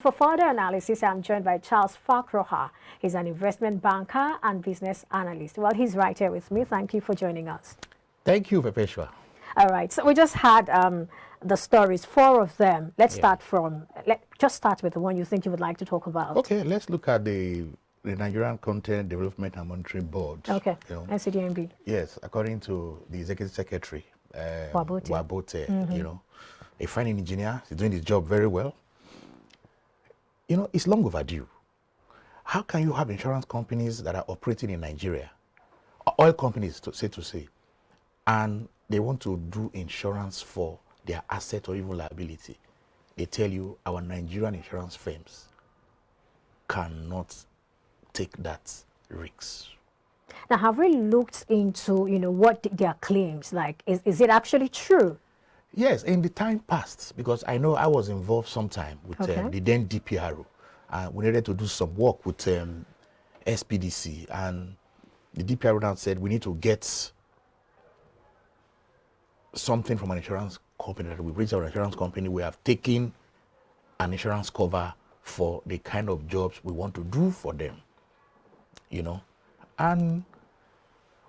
For further analysis, I'm joined by Charles Fakroha. He's an investment banker and business analyst. Well, he's right here with me. Thank you for joining us. Thank you, Pepeshwa. All right, so we just had the stories, 4 of them. Let's start with the one you think you would like to talk about. Okay, let's look at the Nigerian Content Development and Monitoring Board. Okay, NCDMB. Yes, according to the Executive Secretary, Wabote. A fine engineer, he's doing his job very well. It's long overdue. How can you have insurance companies that are operating in Nigeria, oil companies to say, and they want to do insurance for their asset or even liability? They tell you our Nigerian insurance firms cannot take that risk. Now, have we looked into, what their claims like? Is it actually true? Yes, in the time past, because I know I was involved sometime with the then DPRO. We needed to do some work with SPDC, and the DPRO now said we need to get something from an insurance company. That we reached our insurance company. We have taken an insurance cover for the kind of jobs we want to do for them, And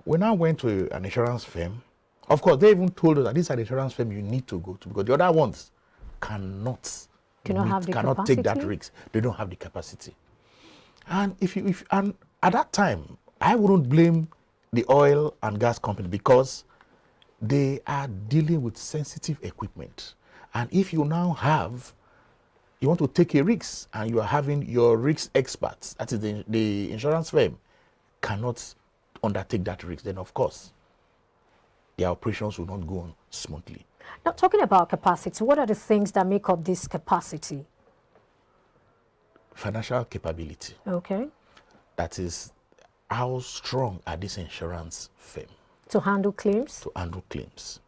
we now went to an insurance firm. Of course, they even told us that this is an insurance firm you need to go to, because the other ones cannot take that risk. They don't have the capacity. And and at that time, I wouldn't blame the oil and gas company, because they are dealing with sensitive equipment. And if you now you want to take a risk, and you are having your risk experts, that is the insurance firm, cannot undertake that risk, then of course, their operations will not go on smoothly. Now, talking about capacity, what are the things that make up this capacity? Financial capability. Okay. That is, how strong are these insurance firms? To handle claims? To handle claims.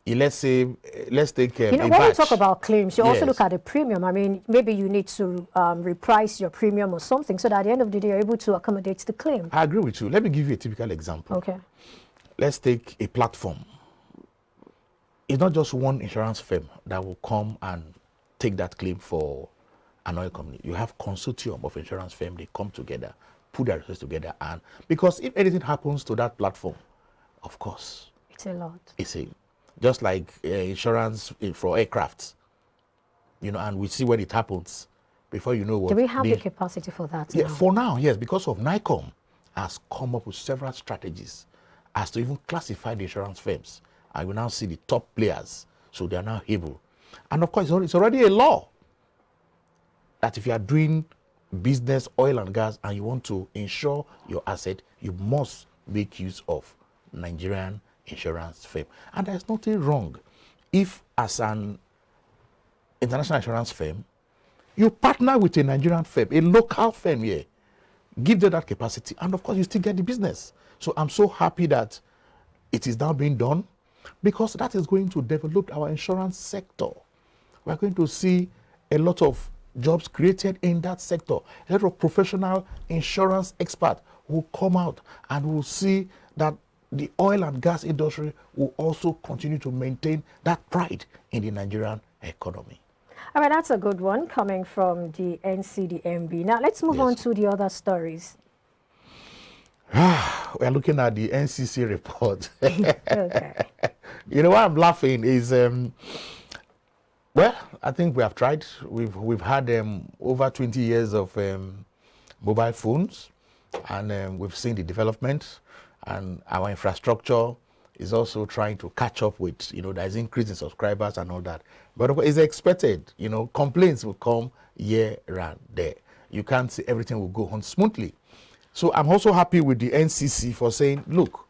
Let's take when you talk about claims, you also look at the premium. I mean, maybe you need to reprice your premium or something, so that at the end of the day, you're able to accommodate the claim. I agree with you. Let me give you a typical example. Okay. Let's take a platform. It's not just one insurance firm that will come and take that claim for an oil company. You have consortium of insurance firms. They come together, put their resources together, and because if anything happens to that platform, of course, it's a lot. Just like insurance for aircraft, and we see when it happens. Before you know what. Do we have the capacity for that? Yeah, now? For now, yes, because of NICOM has come up with several strategies as to even classify the insurance firms. And we now see the top players, so they are now able. And of course, it's already a law that if you are doing business, oil and gas, and you want to insure your asset, you must make use of Nigerian insurance firm. And there's nothing wrong if, as an international insurance firm, you partner with a Nigerian firm, a local firm here, give them that capacity, and of course, you still get the business. So I'm so happy that it is now being done, because that is going to develop our insurance sector. We're going to see a lot of jobs created in that sector. A lot of professional insurance experts will come out and will see that the oil and gas industry will also continue to maintain that pride in the Nigerian economy. All right, that's a good one coming from the NCDMB. Now, let's move on to the other stories. We're looking at the NCC report. Okay. Why I'm laughing is, I think we have tried. We've had over 20 years of mobile phones, and we've seen the development, and our infrastructure is also trying to catch up with, there's increase in subscribers and all that. But it's expected, complaints will come here and there. You can't say everything will go on smoothly. So I'm also happy with the NCC for saying, look,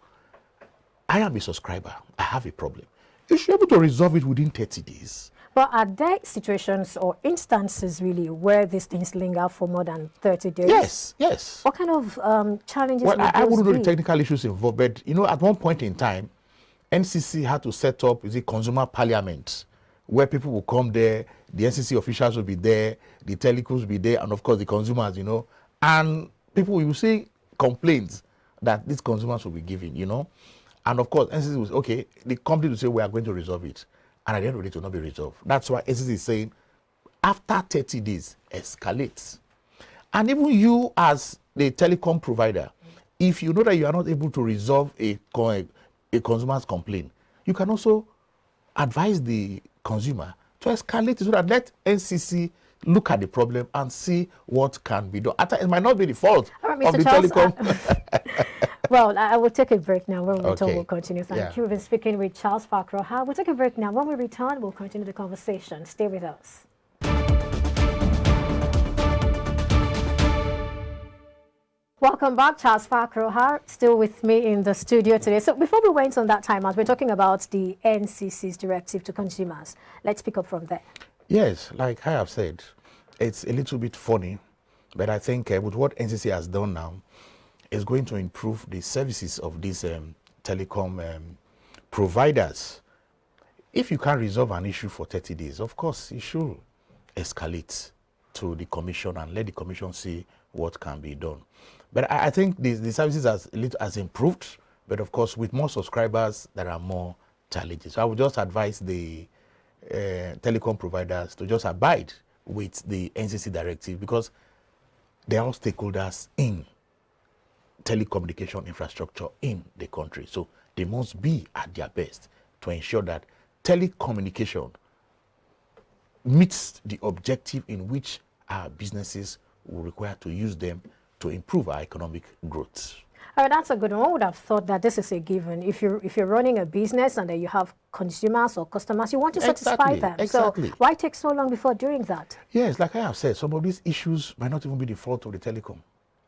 I am a subscriber. I have a problem. You should be able to resolve it within 30 days. But are there situations or instances really where these things linger for more than 30 days? Yes. What kind of challenges would I wouldn't know be? the technical issues involved, but at one point in time, NCC had to set up consumer parliament, where people will come there, the NCC officials will be there, the telecoms will be there, and of course the consumers, and people will see complaints that these consumers will be giving, and of course NCC will say, okay, the company will say we are going to resolve it, and at the end of it will not be resolved. That's why NCC is saying after 30 days, escalates. And even you as the telecom provider, if you know that you are not able to resolve a consumer's complaint, you can also advise the consumer to escalate it so that let NCC look at the problem and see what can be done. It might not be the fault right, of the Charles, telecom. Well, I will take a break now. When we return, Okay. we'll continue. Thank Yeah. you. We've been speaking with Charles Fakroha. We'll take a break now. When we return, we'll continue the conversation. Stay with us. Welcome back, Charles Fakroha, still with me in the studio today. So before we went on that timeout, we're talking about the NCC's directive to consumers. Let's pick up from there. Yes, like I have said, it's a little bit funny, but I think with what NCC has done now, is going to improve the services of these telecom providers. If you can't resolve an issue for 30 days, of course, you should escalate to the commission and let the commission see what can be done. But I think the services has improved, but of course, with more subscribers, there are more challenges. So I would just advise the telecom providers to just abide with the NCC directive, because they are all stakeholders in telecommunication infrastructure in the country. So they must be at their best to ensure that telecommunication meets the objective in which our businesses will require to use them to improve our economic growth. All right, that's a good one. I would have thought that this is a given. If you're running a business and then you have consumers or customers, you want to satisfy them. Exactly. So why take so long before doing that? Yes, like I have said, some of these issues might not even be the fault of the telecom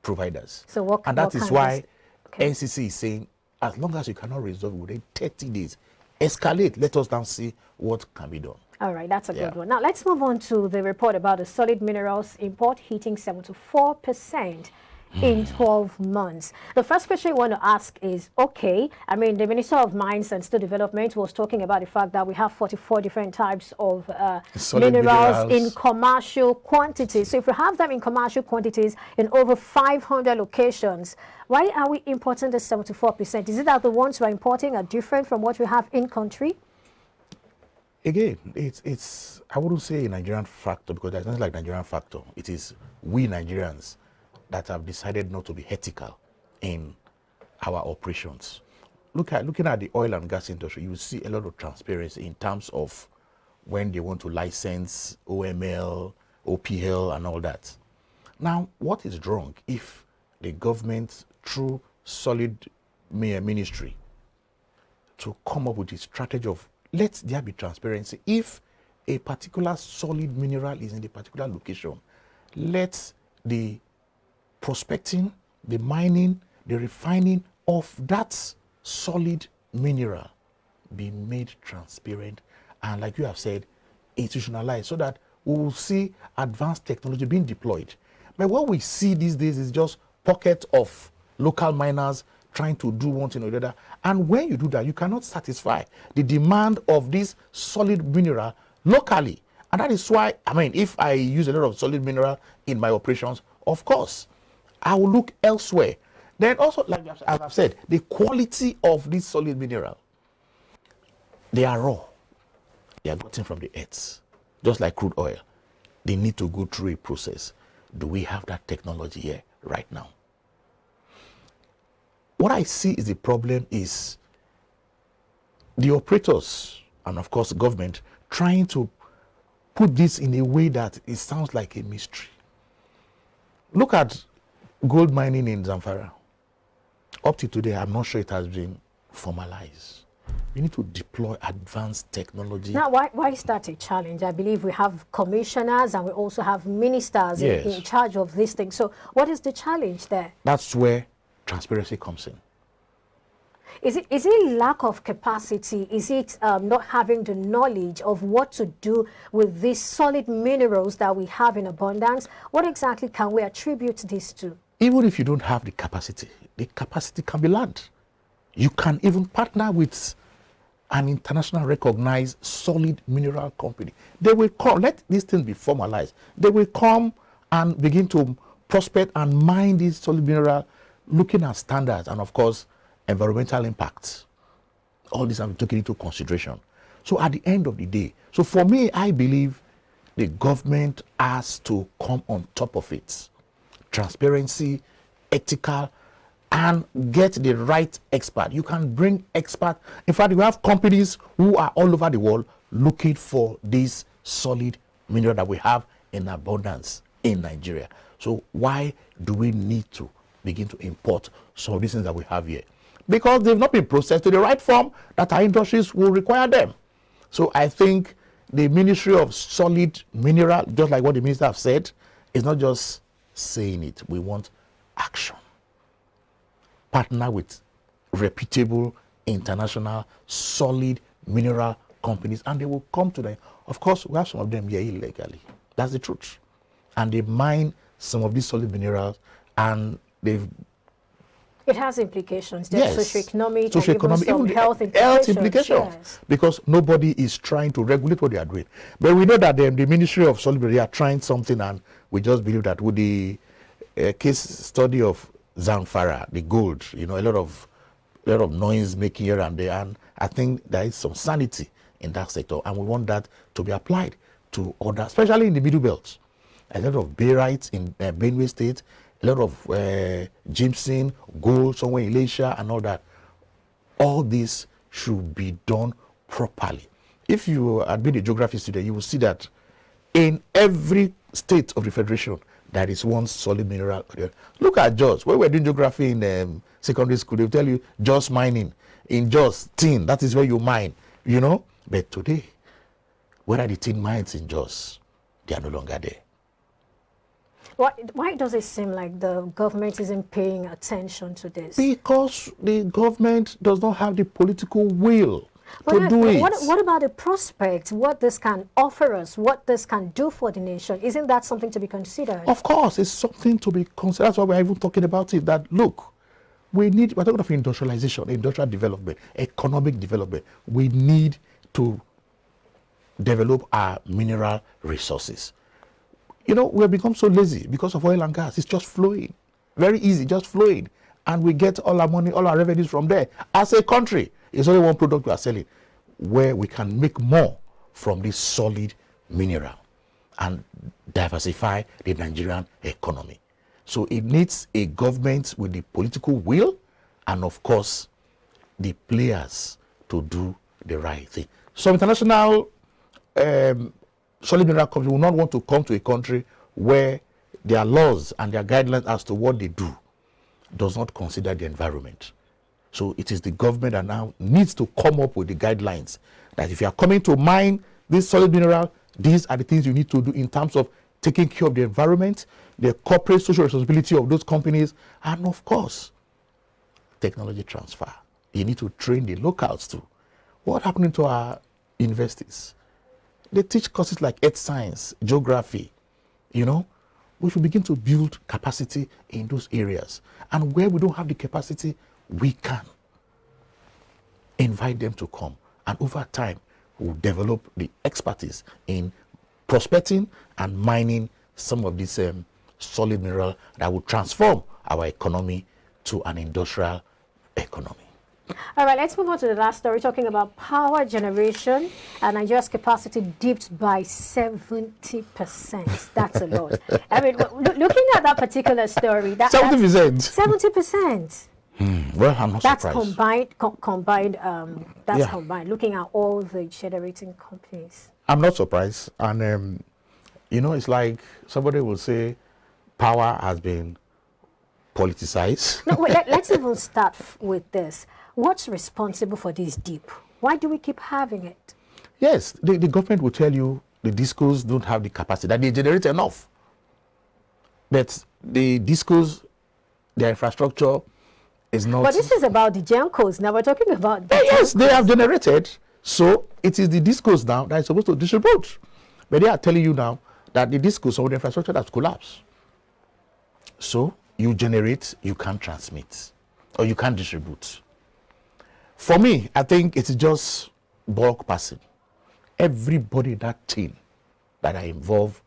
providers. So what? And that is why okay. NCC is saying, as long as you cannot resolve within 30 days, escalate. Let us now see what can be done. All right, that's a good one. Now let's move on to the report about the solid minerals import hitting 74% in 12 months. The first question I want to ask is, okay, I mean, the Minister of Mines and Steel Development was talking about the fact that we have 44 different types of minerals in commercial quantities. So if we have them in commercial quantities in over 500 locations, why are we importing the 74%? Is it that the ones we're importing are different from what we have in country? Again, it's I wouldn't say a Nigerian factor, because there's nothing like Nigerian factor. It is we Nigerians that have decided not to be ethical in our operations. Looking at the oil and gas industry, you will see a lot of transparency in terms of when they want to license OML, OPL, and all that. Now, what is wrong if the government, through solid ministry, to come up with a strategy of let there be transparency? If a particular solid mineral is in a particular location, let the prospecting, the mining, the refining of that solid mineral be made transparent and, like you have said, institutionalized, so that we will see advanced technology being deployed. But what we see these days is just pockets of local miners trying to do one thing or the other. And when you do that, you cannot satisfy the demand of this solid mineral locally. And that is why, I mean, if I use a lot of solid mineral in my operations, of course, I will look elsewhere. Then also, like I've said, the quality of this solid mineral, they are raw. They are gotten from the earth. Just like crude oil, they need to go through a process. Do we have that technology here right now? What I see is the problem is the operators and, of course, the government trying to put this in a way that it sounds like a mystery. Look at gold mining in Zamfara. Up to today, I'm not sure it has been formalized. We need to deploy advanced technology. Now, why is that a challenge? I believe we have commissioners and we also have ministers in charge of these things. So what is the challenge there? That's where transparency comes in. Is it lack of capacity? Is it not having the knowledge of what to do with these solid minerals that we have in abundance? What exactly can we attribute this to? Even if you don't have the capacity can be learned. You can even partner with an international recognized solid mineral company. They will come, let these things be formalized. They will come and begin to prospect and mine these solid mineral, looking at standards and, of course, environmental impacts. All these I'm taking into consideration. So at the end of the day, so for me, I believe the government has to come on top of it. Transparency, ethical, and get the right expert. You can bring expert. In fact, we have companies who are all over the world looking for this solid mineral that we have in abundance in Nigeria. So why do we need to begin to import some of these things that we have here? Because they've not been processed to the right form that our industries will require them. So I think the Ministry of Solid Mineral, just like what the minister have said, is not just saying it. We want action. Partner with reputable international solid mineral companies, and they will come to them. Of course, we have some of them here illegally. That's the truth. And they mine some of these solid minerals, and they've... It has implications. There's socioeconomic, socioeconomic, even health implications. Yes. Because nobody is trying to regulate what they are doing. But we know that the Ministry of Solid Minerals are trying something, and we just believe that with the case study of Zamfara, the gold, a lot of noise making here and there, and I think there is some sanity in that sector, and we want that to be applied to other, especially in the Middle Belt. A lot of barite in Benue State, a lot of gypsum, gold somewhere in Elisha, and all that. All this should be done properly. If you had been a geography student, you will see that in every state of the Federation, there is one solid mineral. Look at Jos. When we were doing geography in secondary school, they will tell you Jos mining. In Jos, tin, that is where you mine, But today, where are the tin mines in Jos? They are no longer there. Why does it seem like the government isn't paying attention to this? Because the government does not have the political will to do it. What about the prospect? What this can offer us? What this can do for the nation? Isn't that something to be considered? Of course, it's something to be considered. That's why we're even talking about it, that look, we're talking of industrialization, industrial development, economic development. We need to develop our mineral resources. We have become so lazy because of oil and gas. It's just flowing. Very easy, just flowing. And we get all our money, all our revenues from there. As a country, it's only one product we are selling, where we can make more from this solid mineral and diversify the Nigerian economy. So it needs a government with the political will and, of course, the players to do the right thing. So international solid mineral companies will not want to come to a country where their laws and their guidelines as to what they do does not consider the environment. So it is the government that now needs to come up with the guidelines that if you are coming to mine this solid mineral, these are the things you need to do in terms of taking care of the environment, the corporate social responsibility of those companies, and of course, technology transfer. You need to train the locals too. What happened to our universities? They teach courses like earth science, geography, We should begin to build capacity in those areas. And where we don't have the capacity, we can invite them to come. And over time, we'll develop the expertise in prospecting and mining some of this solid mineral that will transform our economy to an industrial economy. All right, let's move on to the last story, talking about power generation. And Nigeria's capacity dipped by 70%. That's a lot. I mean, looking at that particular story, 70%. 70%. Well, I'm not that's surprised. combined. Combined. Looking at all the generating companies. I'm not surprised, and it's like somebody will say, power has been politicized. No, wait, let's even start with this. What's responsible for this dip? Why do we keep having it? Yes, the government will tell you the discos don't have the capacity, that they generate enough. But the discos, their infrastructure is not... But this is about the GENCOs. Now we're talking about... Yes, they have generated. So it is the discos now that is supposed to distribute. But they are telling you now that the discos, some of the infrastructure has collapsed. So you generate, you can't transmit, or you can't distribute. For me, I think it's just bulk passing. Everybody in that team that are involved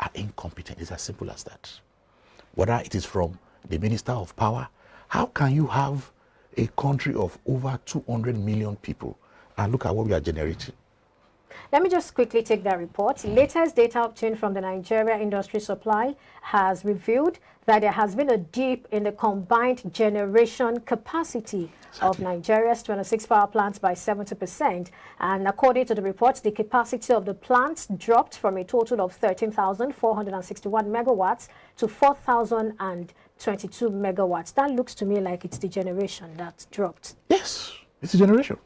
are incompetent. It's as simple as that. Whether it is from the Minister of Power, how can you have a country of over 200 million people and look at what we are generating? Let me just quickly take that report. Latest data obtained from the Nigeria Industry Supply has revealed that there has been a dip in the combined generation capacity of Nigeria's 26 power plants by 70%. And according to the report, the capacity of the plants dropped from a total of 13,461 megawatts to 4,022 megawatts. That looks to me like it's the generation that dropped. Yes, it's the generation.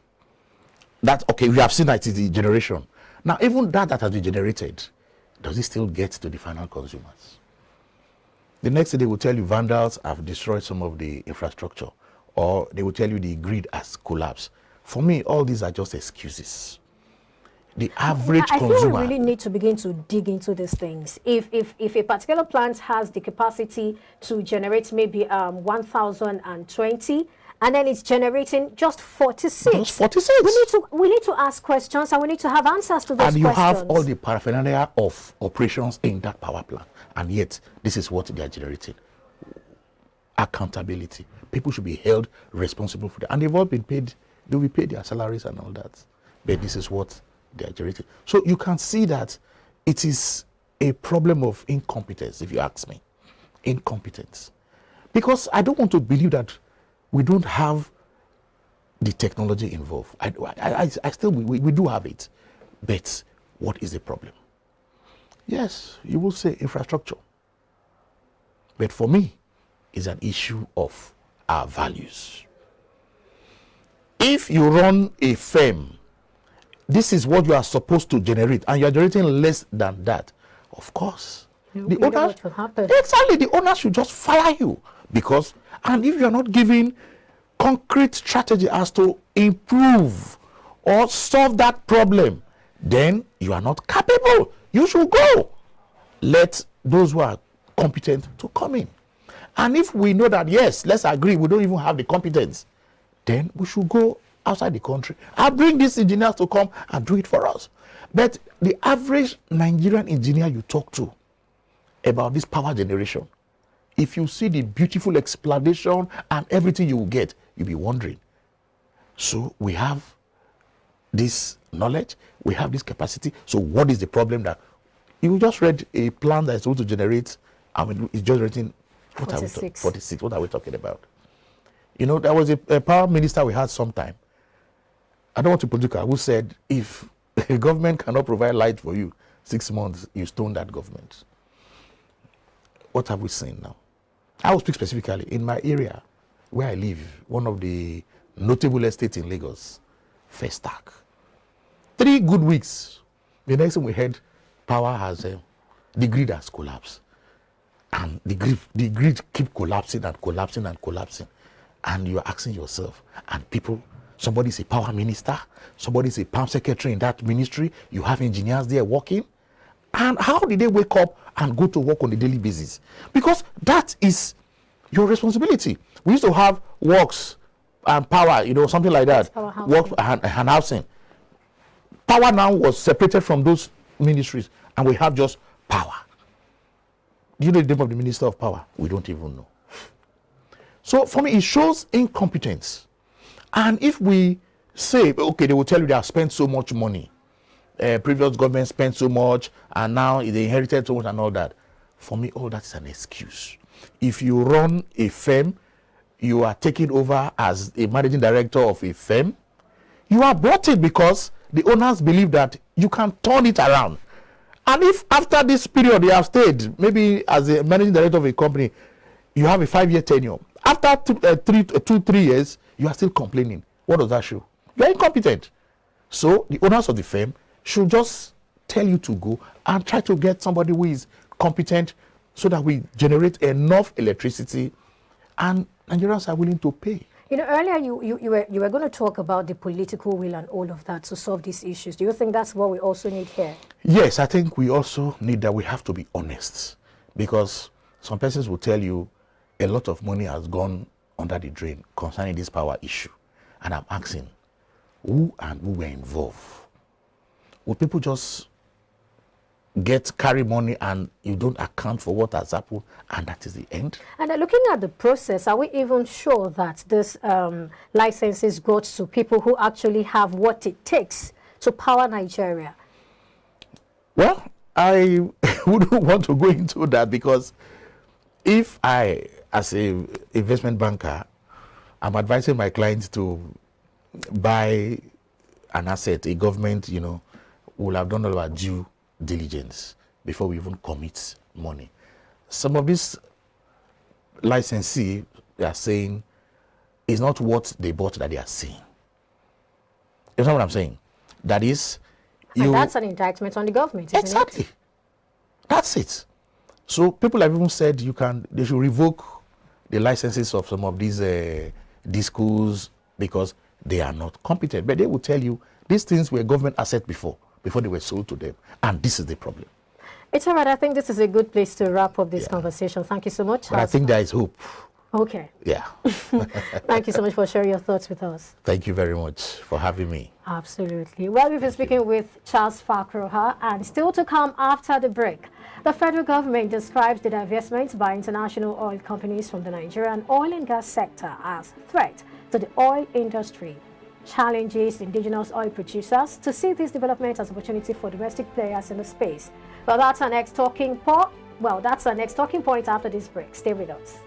That's okay, we have seen that it's the generation. Now, even that has been generated, does it still get to the final consumers? The next day, they will tell you vandals have destroyed some of the infrastructure, or they will tell you the grid has collapsed. For me, all these are just excuses. The average consumer... I feel we really need to begin to dig into these things. If a particular plant has the capacity to generate maybe 1,020, and then it's generating just 46. Just 46. We need to ask questions, and we need to have answers to those questions. And you have all the paraphernalia of operations in that power plant, and yet this is what they are generating. Accountability. People should be held responsible for that, and they've all been paid. They'll be paid their salaries and all that. But this is what they are generating. So you can see that it is a problem of incompetence, if you ask me. Incompetence. Because I don't want to believe that we don't have the technology involved. I still, we do have it. But what is the problem? Yes, you will say infrastructure. But for me, it's an issue of our values. If you run a firm, this is what you are supposed to generate, and you are generating less than that, of course. The owners, exactly, the owner should just fire you. Because, and if you are not giving concrete strategy as to improve or solve that problem, then you are not capable. You should go. Let those who are competent to come in. And if we know that, yes, let's agree, we don't even have the competence, then we should go outside the country and bring these engineers to come and do it for us. But the average Nigerian engineer you talk to about this power generation, if you see the beautiful explanation and everything you will get, you'll be wondering. So we have this knowledge, we have this capacity. So what is the problem that you just read a plan that is supposed to generate, I mean, it's generating 46. 46. What are we talking about? You know, there was a power minister we had sometime. I don't want to political, who said, if a government cannot provide light for you 6 months, you stone that government. What have we seen now? I will speak specifically in my area where I live, one of the notable estates in Lagos, Festac. 3 good weeks. The next thing we heard, power has, the grid has collapsed. And the grid keep collapsing and collapsing and collapsing. And you're asking yourself, and people, somebody is a power minister, somebody is a power secretary in that ministry, you have engineers there working. And how did they wake up and go to work on a daily basis? Because that is your responsibility. We used to have works and power, you know, something like that. Works and housing. Power now was separated from those ministries, and we have just power. Do you know the name of the Minister of Power? We don't even know. So for me, it shows incompetence. And if we say, okay, they will tell you they have spent so much money. Previous government spent so much, and now they inherited so much and all that. For me, all that is an excuse. If you run a firm, you are taking over as a managing director of a firm, you are brought in because the owners believe that you can turn it around. And if after this period you have stayed, maybe as a managing director of a company, you have a 5-year tenure. After 3 years, you are still complaining. What does that show? You are incompetent. So the owners of the firm should just tell you to go and try to get somebody who is competent so that we generate enough electricity and Nigerians are willing to pay. You know, earlier you were going to talk about the political will and all of that to solve these issues. Do you think that's what we also need here? Yes, I think we also need that. We have to be honest, because some persons will tell you a lot of money has gone under the drain concerning this power issue. And I'm asking, who and who were involved? Would people just carry money and you don't account for what has happened, and that is the end? And looking at the process, are we even sure that this licenses go to people who actually have what it takes to power Nigeria? Well, I wouldn't want to go into that, because if I, as a investment banker, I'm advising my clients to buy an asset, a government, will have done all our due diligence before we even commit money. Some of these licensee, they are saying, is not what they bought that they are saying. You know what I'm saying? That is, and that's an indictment on the government, isn't exactly. it? That's it. So people have even said they should revoke the licenses of some of these schools because they are not competent. But they will tell you these things were government assets before they were sold to them, and this is the problem. It's all right. I think this is a good place to wrap up this conversation. Thank you so much. But I think there is hope. Okay. Yeah. Thank you so much for sharing your thoughts with us. Thank you very much for having me. Absolutely. Well, we've been speaking with Charles Fakroha, and still to come after the break. The federal government describes the divestment by international oil companies from the Nigerian oil and gas sector as a threat to the oil industry. Challenges indigenous oil producers to see this development as opportunity for domestic players in the space. Well, that's our next talking point. That's our next talking point after this break. Stay with us.